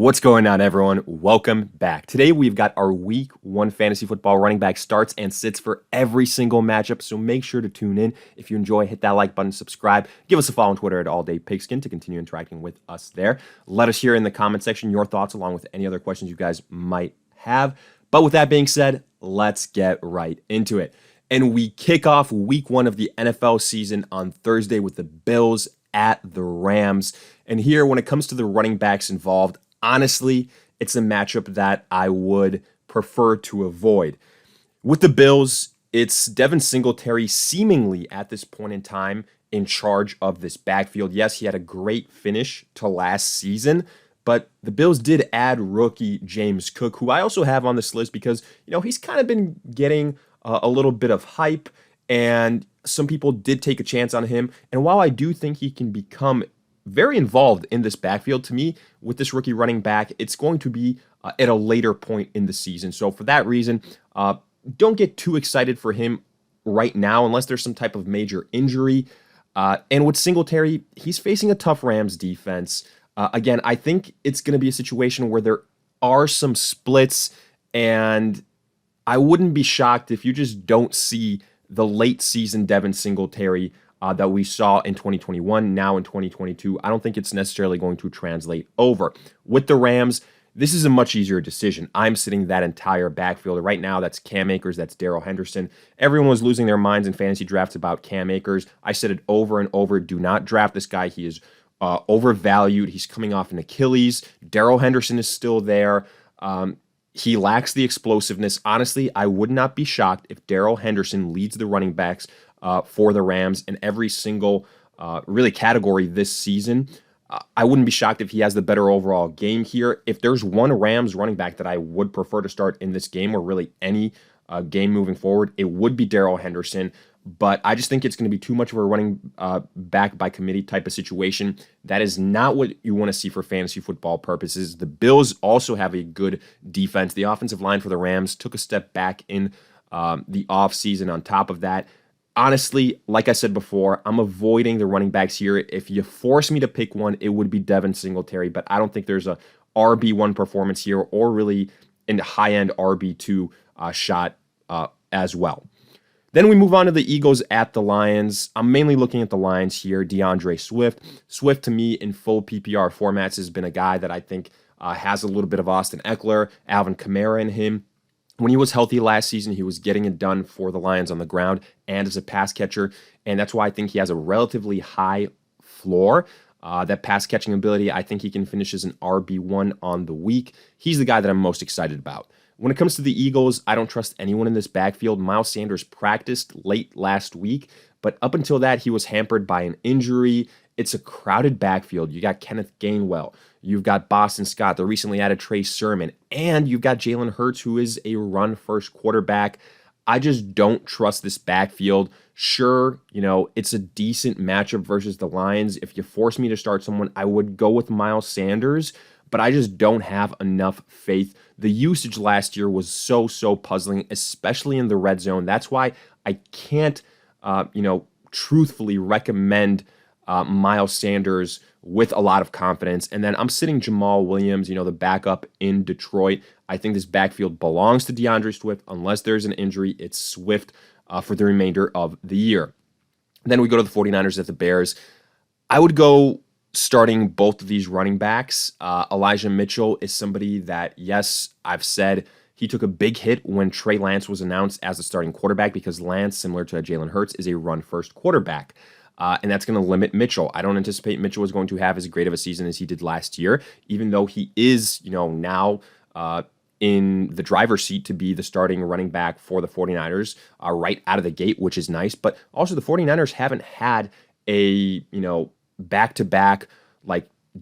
What's going on, everyone? Welcome back. Today, we've got our Week 1 fantasy football running back starts and sits for every single matchup, so make sure to tune in. If you enjoy, hit that like button, subscribe. Give us a follow on Twitter at AllDayPigskin to continue interacting with us there. Let us hear in the comment section your thoughts along with any other questions you guys might have. But with that being said, let's get right into it. And we kick off Week 1 of the NFL season on Thursday with the Bills at the Rams. And here, when it comes to the running backs involved, honestly, it's a matchup that I would prefer to avoid. With the Bills, it's Devin Singletary seemingly at this point in time in charge of this backfield. Yes, he had a great finish to last season, but the Bills did add rookie James Cook, who I also have on this list because, he's kind of been getting a little bit of hype, and some people did take a chance on him. And while I do think he can become very involved in this backfield, to me, with this rookie running back, it's going to be at a later point in the season. So for that reason, don't get too excited for him right now unless there's some type of major injury. And with Singletary, he's facing a tough Rams defense. Again, I think it's going to be a situation where there are some splits, and I wouldn't be shocked if you just don't see the late season Devin Singletary that we saw in 2021, now in 2022. I don't think it's necessarily going to translate over. With the Rams, this is a much easier decision. I'm sitting that entire backfield. Right now, that's Cam Akers, that's Darrell Henderson. Everyone was losing their minds in fantasy drafts about Cam Akers. I said it over and over, do not draft this guy. He is overvalued. He's coming off an Achilles. Darrell Henderson is still there. He lacks the explosiveness. Honestly, I would not be shocked if Darrell Henderson leads the running backs for the Rams in every single really category this season. I wouldn't be shocked if he has the better overall game here. If there's one Rams running back that I would prefer to start in this game, or really any game moving forward, it would be Darrell Henderson. But I just think it's going to be too much of a running back by committee type of situation. That is not what you want to see for fantasy football purposes. The Bills also have a good defense. The offensive line for the Rams took a step back in the offseason. On top of that, honestly, like I said before, I'm avoiding the running backs here. If you force me to pick one, it would be Devin Singletary, but I don't think there's a RB1 performance here, or really in the high-end RB2 shot as well. Then we move on to the Eagles at the Lions. I'm mainly looking at the Lions here. DeAndre Swift. Swift, to me, in full PPR formats, has been a guy that I think has a little bit of Austin Eckler, Alvin Kamara in him. When he was healthy last season, he was getting it done for the Lions on the ground and as a pass catcher, and that's why I think he has a relatively high floor. That pass catching ability, I think he can finish as an RB1 on the week. He's the guy that I'm most excited about. When it comes to the Eagles, I don't trust anyone in this backfield. Miles Sanders practiced late last week, but up until that, he was hampered by an injury. It's a crowded backfield. You got Kenneth Gainwell. You've got Boston Scott, the recently added Trey Sermon, and you've got Jalen Hurts, who is a run-first quarterback. I just don't trust this backfield. Sure, it's a decent matchup versus the Lions. If you force me to start someone, I would go with Miles Sanders, but I just don't have enough faith. The usage last year was so puzzling, especially in the red zone. That's why I can't, truthfully recommend Miles Sanders with a lot of confidence. And then I'm sitting Jamal Williams, the backup in Detroit. I think this backfield belongs to DeAndre Swift. Unless there's an injury, it's Swift for the remainder of the year. Then we go to the 49ers at the Bears. I would go starting both of these running backs. Elijah Mitchell is somebody that, yes, I've said he took a big hit when Trey Lance was announced as the starting quarterback, because Lance, similar to Jalen Hurts, is a run-first quarterback. And that's going to limit Mitchell. I don't anticipate Mitchell is going to have as great of a season as he did last year, even though he is, now in the driver's seat to be the starting running back for the 49ers right out of the gate, which is nice. But also the 49ers haven't had a, back-to-back,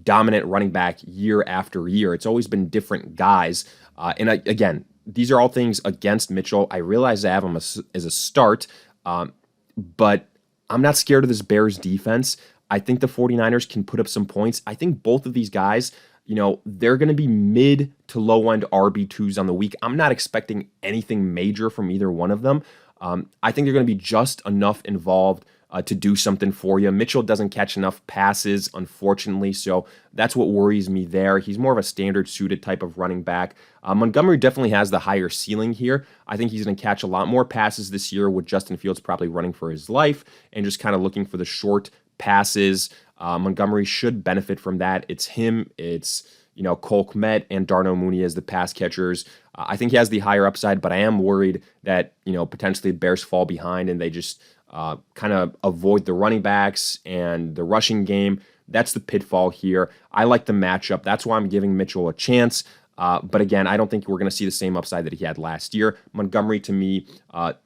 dominant running back year after year. It's always been different guys. Again, these are all things against Mitchell. I realize I have him as a start, but I'm not scared of this Bears defense. I think the 49ers can put up some points. I think both of these guys, they're going to be mid to low-end RB2s on the week. I'm not expecting anything major from either one of them. I think they're going to be just enough involved to do something for you. Mitchell doesn't catch enough passes, unfortunately, so that's what worries me there. He's more of a standard suited type of running back. Montgomery definitely has the higher ceiling here. I think he's going to catch a lot more passes this year with Justin Fields probably running for his life and just kind of looking for the short passes. Montgomery should benefit from that. It's him. It's Cole Kmet and Darnell Mooney as the pass catchers. I think he has the higher upside, but I am worried that potentially the Bears fall behind and they just kind of avoid the running backs and the rushing game. That's the pitfall here. I like the matchup. That's why I'm giving Mitchell a chance. But again, I don't think we're going to see the same upside that he had last year. Montgomery, to me,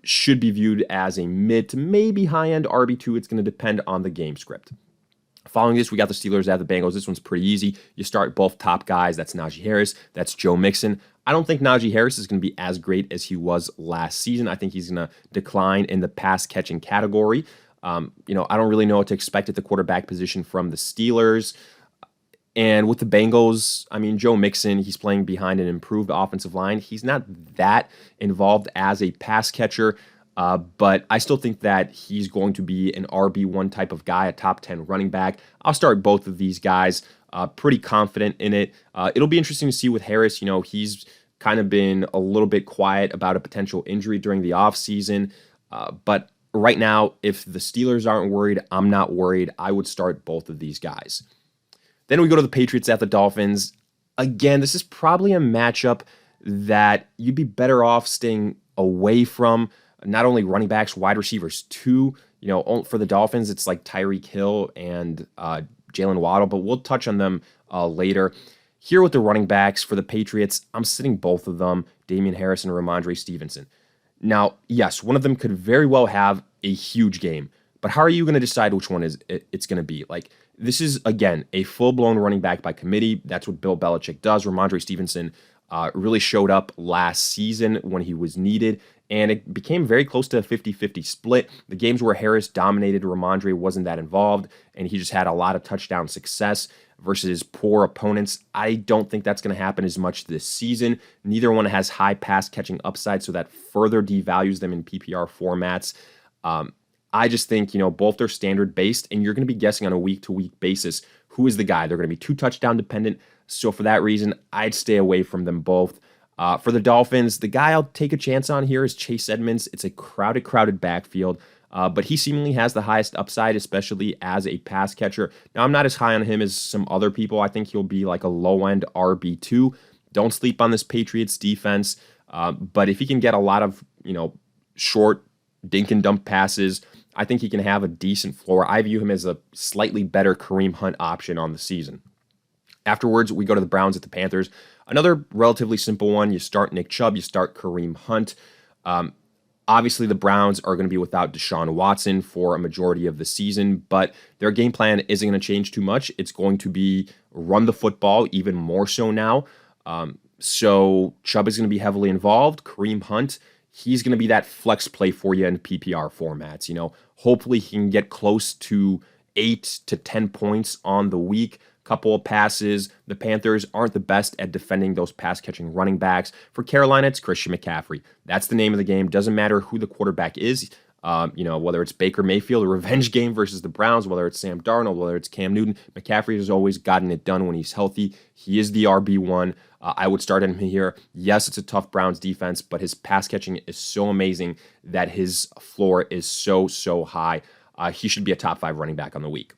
should be viewed as a mid to maybe high-end RB2. It's going to depend on the game script. Following this, we got the Steelers at the Bengals. This one's pretty easy. You start both top guys. That's Najee Harris. That's Joe Mixon. I don't think Najee Harris is going to be as great as he was last season. I think he's going to decline in the pass-catching category. I don't really know what to expect at the quarterback position from the Steelers. And with the Bengals, Joe Mixon, he's playing behind an improved offensive line. He's not that involved as a pass catcher, but I still think that he's going to be an RB1 type of guy, a top 10 running back. I'll start both of these guys. Pretty confident in it. It'll be interesting to see with Harris. He's kind of been a little bit quiet about a potential injury during the offseason. But right now, if the Steelers aren't worried, I'm not worried. I would start both of these guys. Then we go to the Patriots at the Dolphins. Again, this is probably a matchup that you'd be better off staying away from. Not only running backs, wide receivers too. For the Dolphins, it's like Tyreek Hill and Jalen Waddle, but we'll touch on them later. Here with the running backs for the Patriots, I'm sitting both of them, Damian Harris and Ramondre Stevenson. Now, yes, one of them could very well have a huge game, but how are you going to decide which one it's going to be? This is, again, a full-blown running back by committee. That's what Bill Belichick does. Ramondre Stevenson really showed up last season when he was needed, and it became very close to a 50-50 split. The games where Harris dominated, Ramondre wasn't that involved, and he just had a lot of touchdown success versus poor opponents. I don't think that's going to happen as much this season. Neither one has high pass-catching upside, so that further devalues them in PPR formats. I just think, both are standard-based, and you're going to be guessing on a week-to-week basis who is the guy. They're going to be two touchdown dependent, so for that reason, I'd stay away from them both. For the Dolphins, the guy I'll take a chance on here is Chase Edmonds. It's a crowded backfield, but he seemingly has the highest upside, especially as a pass catcher. Now, I'm not as high on him as some other people. I think he'll be like a low-end RB2. Don't sleep on this Patriots defense, but if he can get a lot of, short dink-and-dump passes, I think he can have a decent floor. I view him as a slightly better Kareem Hunt option on the season. Afterwards, we go to the Browns at the Panthers. Another relatively simple one. You start Nick Chubb, you start Kareem Hunt. Obviously, the Browns are going to be without Deshaun Watson for a majority of the season, but their game plan isn't going to change too much. It's going to be run the football even more so now. So Chubb is going to be heavily involved. Kareem Hunt, he's going to be that flex play for you in PPR formats. Hopefully he can get close to 8 to 10 points on the week. Couple of passes. The Panthers aren't the best at defending those pass-catching running backs. For Carolina, it's Christian McCaffrey. That's the name of the game. Doesn't matter who the quarterback is. Whether it's Baker Mayfield, a revenge game versus the Browns, whether it's Sam Darnold, whether it's Cam Newton, McCaffrey has always gotten it done when he's healthy. He is the RB1. I would start him here. Yes, it's a tough Browns defense, but his pass catching is so amazing that his floor is so high. He should be a top 5 running back on the week.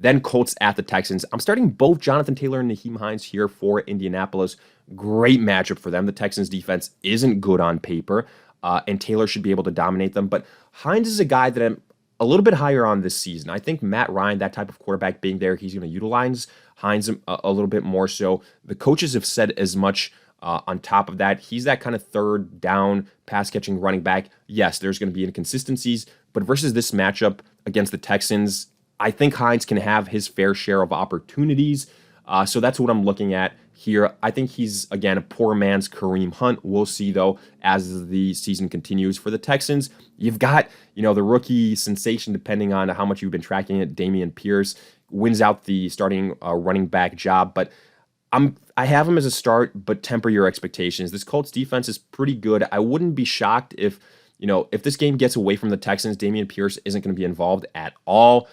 Then Colts at the Texans. I'm starting both Jonathan Taylor and Naheem Hines here for Indianapolis. Great matchup for them. The Texans defense isn't good on paper, and Taylor should be able to dominate them. But Hines is a guy that I'm a little bit higher on this season. I think Matt Ryan, that type of quarterback being there, he's going to utilize Hines a little bit more so. The coaches have said as much. On top of that, he's that kind of third down pass-catching running back. Yes, there's going to be inconsistencies, but versus this matchup against the Texans, I think Hines can have his fair share of opportunities. So that's what I'm looking at here. I think he's, again, a poor man's Kareem Hunt. We'll see, though, as the season continues. For the Texans, you've got, the rookie sensation, depending on how much you've been tracking it, Dameon Pierce wins out the starting running back job. But I have him as a start, but temper your expectations. This Colts defense is pretty good. I wouldn't be shocked if if this game gets away from the Texans, Dameon Pierce isn't going to be involved at all.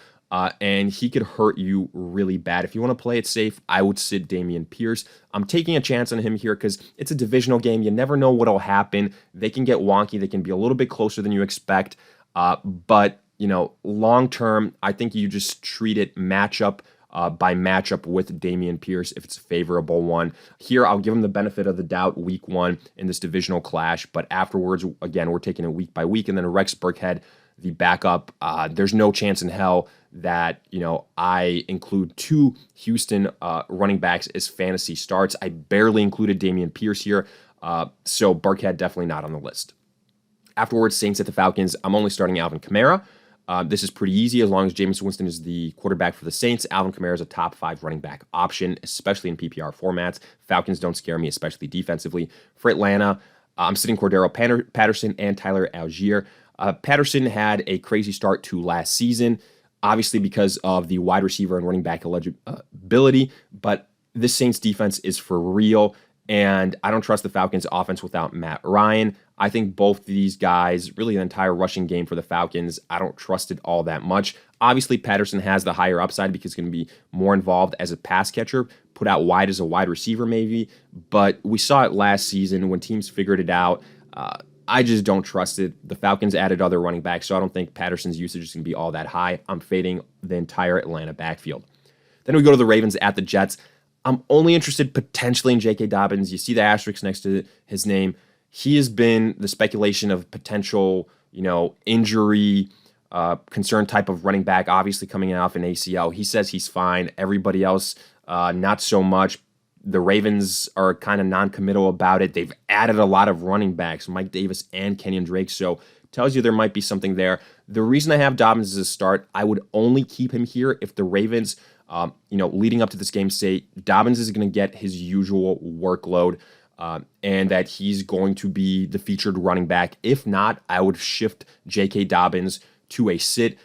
And he could hurt you really bad. If you want to play it safe, I would sit Dameon Pierce. I'm taking a chance on him here because it's a divisional game. You never know what'll happen. They can get wonky. They can be a little bit closer than you expect. But long term, I think you just treat it matchup by matchup with Dameon Pierce if it's a favorable one. Here, I'll give him the benefit of the doubt week 1 in this divisional clash. But afterwards, again, we're taking it week by week. And then Rex Burkhead, the backup, there's no chance in hell that I include 2 Houston running backs as fantasy starts. I barely included Dameon Pierce here, so Burkhead definitely not on the list. Afterwards, Saints at the Falcons. I'm only starting Alvin Kamara. This is pretty easy as long as Jameis Winston is the quarterback for the Saints. Alvin Kamara is a top 5 running back option, especially in PPR formats. Falcons don't scare me, especially defensively. For Atlanta, I'm sitting Cordero Patterson and Tyler Algier. Patterson had a crazy start to last season, obviously because of the wide receiver and running back eligibility, but this Saints defense is for real, and I don't trust the Falcons offense without Matt Ryan. I think both these guys, really the entire rushing game for the Falcons, I don't trust it all that much. Obviously, Patterson has the higher upside because he's going to be more involved as a pass catcher, put out wide as a wide receiver maybe, but we saw it last season when teams figured it out. I just don't trust it. The Falcons added other running backs, so I don't think Patterson's usage is going to be all that high. I'm fading the entire Atlanta backfield. Then we go to the Ravens at the Jets. I'm only interested potentially in J.K. Dobbins. You see the asterisk next to his name. He has been the speculation of potential, injury concern type of running back, obviously coming off an ACL. He says he's fine. Everybody else, not so much. The Ravens are kind of non-committal about it. They've added a lot of running backs, Mike Davis and Kenyon Drake, so tells you there might be something there. The reason I have Dobbins as a start, I would only keep him here if the Ravens, leading up to this game, say Dobbins is going to get his usual workload and that he's going to be the featured running back. If not, I would shift J.K. Dobbins to a sit.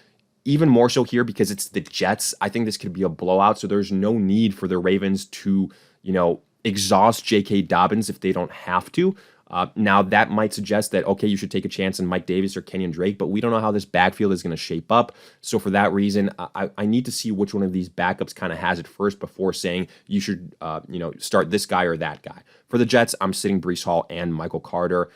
Even more so here because it's the Jets. I think this could be a blowout, so there's no need for the Ravens to exhaust J.K. Dobbins if they don't have to. Now, that might suggest that, okay, you should take a chance on Mike Davis or Kenyon Drake, but we don't know how this backfield is going to shape up. So for that reason, I need to see which one of these backups kind of has it first before saying you should, start this guy or that guy. For the Jets, I'm sitting Breece Hall and Michael Carter.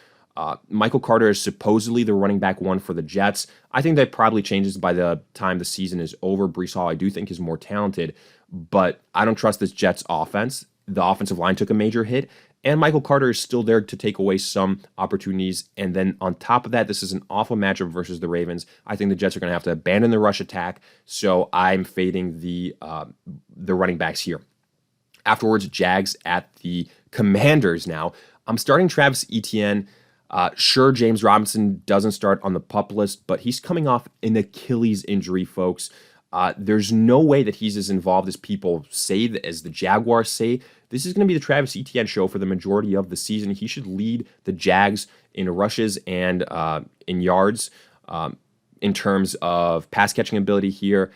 Michael Carter is supposedly the running back 1 for the Jets. I think that probably changes by the time the season is over. Breece Hall, I do think, is more talented, but I don't trust this Jets offense. The offensive line took a major hit, and Michael Carter is still there to take away some opportunities. And then on top of that, this is an awful matchup versus the Ravens. I think the Jets are going to have to abandon the rush attack, so I'm fading the running backs here. Afterwards, Jags at the Commanders now. I'm starting Travis Etienne. Sure, James Robinson doesn't start on the PUP list, but he's coming off an Achilles injury, folks. There's no way that he's as involved as people say, as the Jaguars say. This is going to be the Travis Etienne show for the majority of the season. He should lead the Jags in rushes and in yards in terms of pass catching ability here.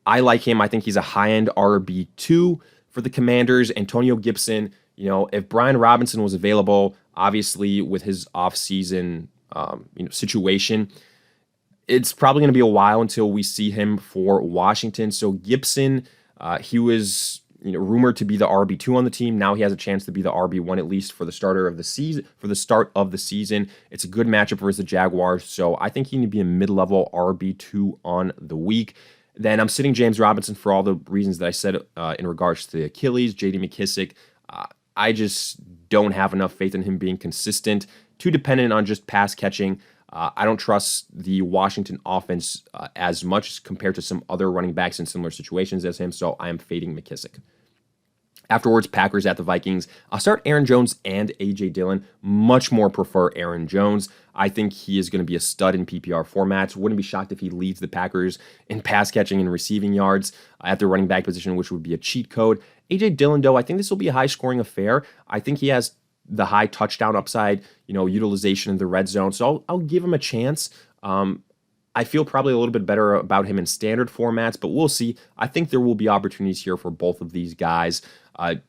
I like him. I think he's a high-end RB2 for the Commanders. Antonio Gibson, if Brian Robinson was available, obviously with his offseason situation, it's probably going to be a while until we see him for Washington. So Gibson, he was rumored to be the RB2 on the team. Now he has a chance to be the RB1 at least for the starter of the season. For the start of the season, it's a good matchup versus the Jaguars. So I think he need to be a mid-level RB2 on the week. Then I'm sitting James Robinson for all the reasons that I said in regards to the Achilles. J.D. McKissic, I just don't have enough faith in him being consistent. Too dependent on just pass catching. I don't trust the Washington offense as much compared to some other running backs in similar situations as him, so I am fading McKissic. Afterwards, Packers at the Vikings. I'll start Aaron Jones and A.J. Dillon. Much more prefer Aaron Jones. I think he is going to be a stud in PPR formats. Wouldn't be shocked if he leads the Packers in pass catching and receiving yards at the running back position, which would be a cheat code. A.J. Dillon, though, I think this will be a high-scoring affair. I think he has the high touchdown upside, utilization in the red zone. So I'll give him a chance. I feel probably a little bit better about him in standard formats, but we'll see. I think there will be opportunities here for both of these guys.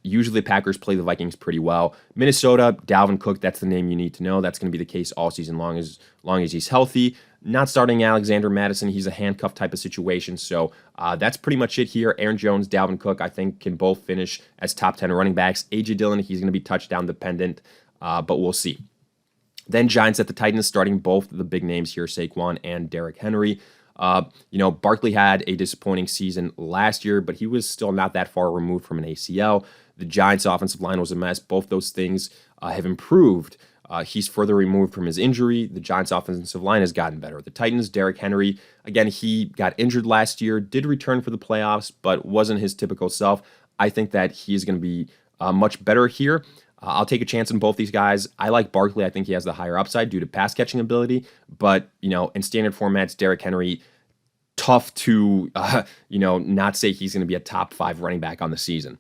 Usually the Packers play the Vikings pretty well. Minnesota, Dalvin Cook, that's the name you need to know. That's going to be the case all season long as he's healthy. Not starting Alexander Mattison. He's a handcuff type of situation. So that's pretty much it here. Aaron Jones, Dalvin Cook, I think can both finish as top 10 running backs. A.J. Dillon, he's going to be touchdown dependent, but we'll see. Then Giants at the Titans, starting both the big names here, Saquon and Derrick Henry. Barkley had a disappointing season last year, but he was still not that far removed from an ACL. The Giants' offensive line was a mess. Both those things have improved. He's further removed from his injury. The Giants' offensive line has gotten better. The Titans, Derrick Henry, again, he got injured last year, did return for the playoffs, but wasn't his typical self. I think that he's going to be much better here. I'll take a chance on both these guys. I like Barkley. I think he has the higher upside due to pass catching ability, but, in standard formats, Derrick Henry, tough to, not say he's going to be a top 5 running back on the season.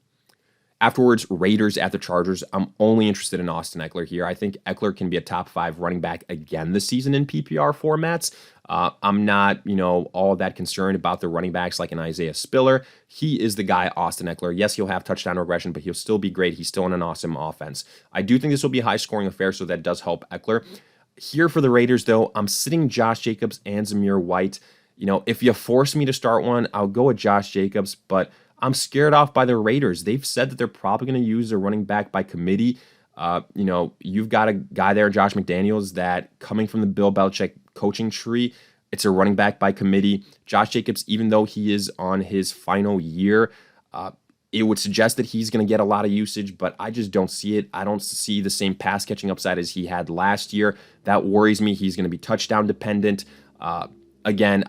Afterwards, Raiders at the Chargers. I'm only interested in Austin Eckler here. I think Eckler can be a top 5 running back again this season in PPR formats. I'm not, all that concerned about the running backs like an Isaiah Spiller. He is the guy, Austin Eckler. Yes, he'll have touchdown regression, but he'll still be great. He's still in an awesome offense. I do think this will be a high-scoring affair, so that does help Eckler. Here for the Raiders, though, I'm sitting Josh Jacobs and Zamir White. If you force me to start one, I'll go with Josh Jacobs, but I'm scared off by the Raiders. They've said that they're probably going to use a running back by committee. You've got a guy there, Josh McDaniels, that coming from the Bill Belichick coaching tree, it's a running back by committee. Josh Jacobs, even though he is on his final year, it would suggest that he's going to get a lot of usage, but I just don't see it. I don't see the same pass catching upside as he had last year. That worries me. He's going to be touchdown dependent. Again,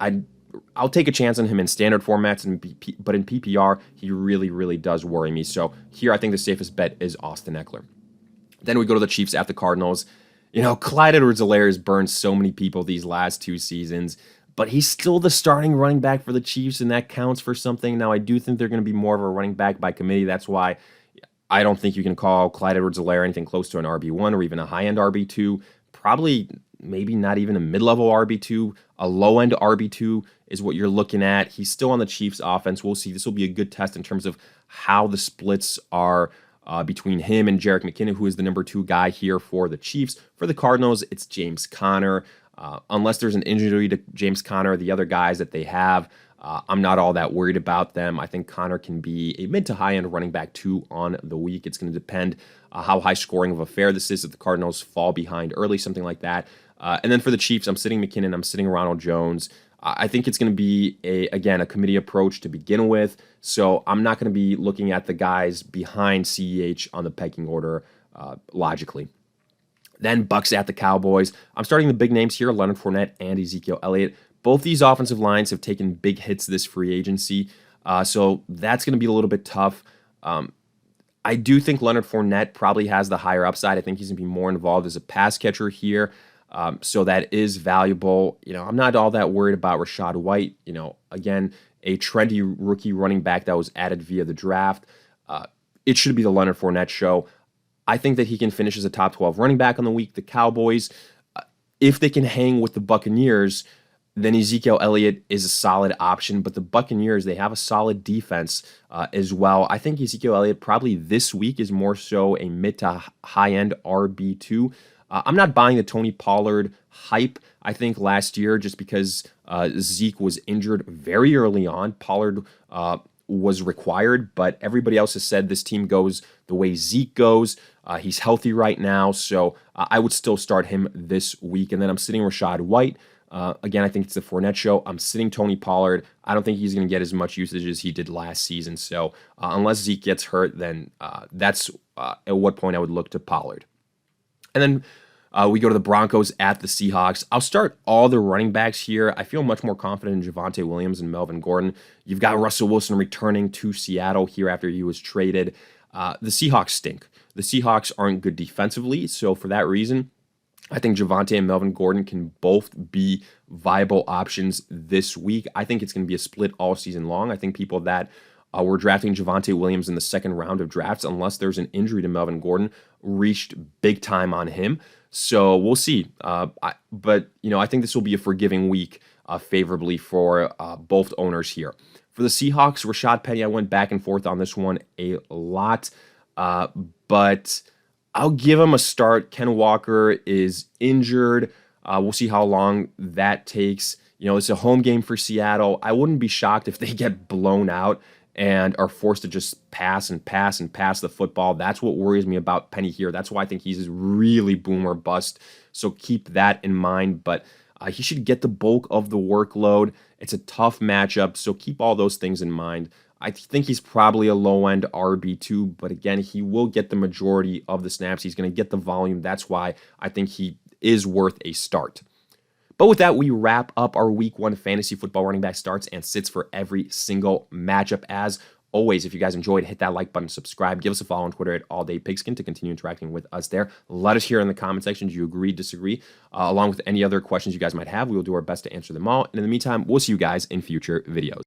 I'll take a chance on him in standard formats, but in PPR, he really, really does worry me. So here, I think the safest bet is Austin Eckler. Then we go to the Chiefs at the Cardinals. Clyde Edwards-Helaire has burned so many people these last 2 seasons, but he's still the starting running back for the Chiefs, and that counts for something. Now, I do think they're going to be more of a running back by committee. That's why I don't think you can call Clyde Edwards-Helaire anything close to an RB1 or even a high-end RB2. Probably maybe not even a mid-level RB2. A low-end RB2 is what you're looking at. He's still on the Chiefs offense. We'll see. This will be a good test in terms of how the splits are between him and Jerick McKinnon, who is the number 2 guy here for the Chiefs. For the Cardinals, it's James Conner. Unless there's an injury to James Conner, the other guys that they have, I'm not all that worried about them. I think Conner can be a mid to high-end running back 2 on the week. It's going to depend how high scoring of affair this is if the Cardinals fall behind early, something like that. And then for the Chiefs, I'm sitting McKinnon, I'm sitting Ronald Jones. I think it's going to be, a committee approach to begin with. So I'm not going to be looking at the guys behind CEH on the pecking order logically. Then Bucks at the Cowboys. I'm starting the big names here, Leonard Fournette and Ezekiel Elliott. Both these offensive lines have taken big hits this free agency. So that's going to be a little bit tough. I do think Leonard Fournette probably has the higher upside. I think he's going to be more involved as a pass catcher here. So that is valuable. I'm not all that worried about Rachaad White. Again, a trendy rookie running back that was added via the draft. It should be the Leonard Fournette show. I think that he can finish as a top 12 running back on the week. The Cowboys, if they can hang with the Buccaneers, then Ezekiel Elliott is a solid option. But the Buccaneers, they have a solid defense as well. I think Ezekiel Elliott probably this week is more so a mid to high-end RB2. I'm not buying the Tony Pollard hype. I think last year, just because Zeke was injured very early on, Pollard was required, but everybody else has said this team goes the way Zeke goes. He's healthy right now, so I would still start him this week. And then I'm sitting Rachaad White. Again, I think it's the Fournette show. I'm sitting Tony Pollard. I don't think he's going to get as much usage as he did last season. So unless Zeke gets hurt, then that's at what point I would look to Pollard. And then we go to the Broncos at the Seahawks. I'll start all the running backs here. I feel much more confident in Javonte Williams and Melvin Gordon. You've got Russell Wilson returning to Seattle here after he was traded. The Seahawks stink. The Seahawks aren't good defensively, so for that reason, I think Javonte and Melvin Gordon can both be viable options this week. I think it's going to be a split all season long. I think people that were drafting Javonte Williams in the second round of drafts, unless there's an injury to Melvin Gordon, reached big time on him. So we'll see. But I think this will be a forgiving week favorably for both owners here. For the Seahawks, Rashad Penny, I went back and forth on this one a lot, but I'll give him a start. Ken Walker is injured. We'll see how long that takes. It's a home game for Seattle. I wouldn't be shocked if they get blown out and are forced to just pass and pass and pass the football. That's what worries me about Penny here. That's why I think he's really boom or bust. So keep that in mind. But he should get the bulk of the workload. It's a tough matchup, so keep all those things in mind. I think he's probably a low-end RB2, but again, he will get the majority of the snaps. He's going to get the volume. That's why I think he is worth a start. But with that, we wrap up our Week 1 fantasy football running back starts and sits for every single matchup. As always, if you guys enjoyed, hit that like button, subscribe, give us a follow on Twitter at AllDayPigskin to continue interacting with us there. Let us hear in the comment section, do you agree, disagree, along with any other questions you guys might have. We will do our best to answer them all. And in the meantime, we'll see you guys in future videos.